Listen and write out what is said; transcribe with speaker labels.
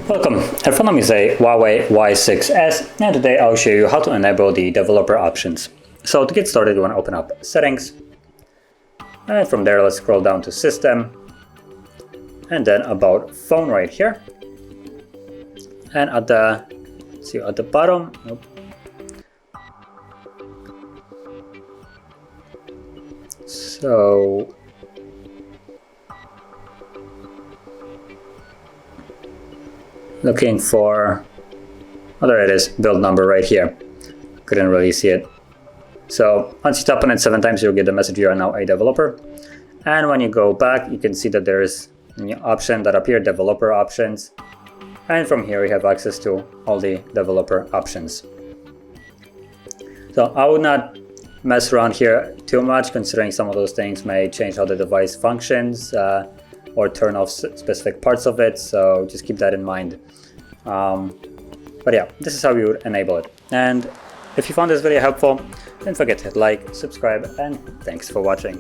Speaker 1: Welcome, in front of me is a Huawei Y6s, and today I'll show you how to enable the developer options. So to get started, you want to open up Settings, and from there let's scroll down to System, and then About Phone right here. And at the bottom, so looking for, oh, there it is, build number right here. Couldn't really see it. So once you tap on it 7 times, you'll get the message you are now a developer. And when you go back, you can see that there's a new option that appear, developer options. And from here we have access to all the developer options. So I would not mess around here too much, considering some of those things may change how the device functions or turn off specific parts of it, so just keep that in mind. But yeah, this is how you would enable it. And if you found this video helpful, don't forget to hit like, subscribe, and thanks for watching.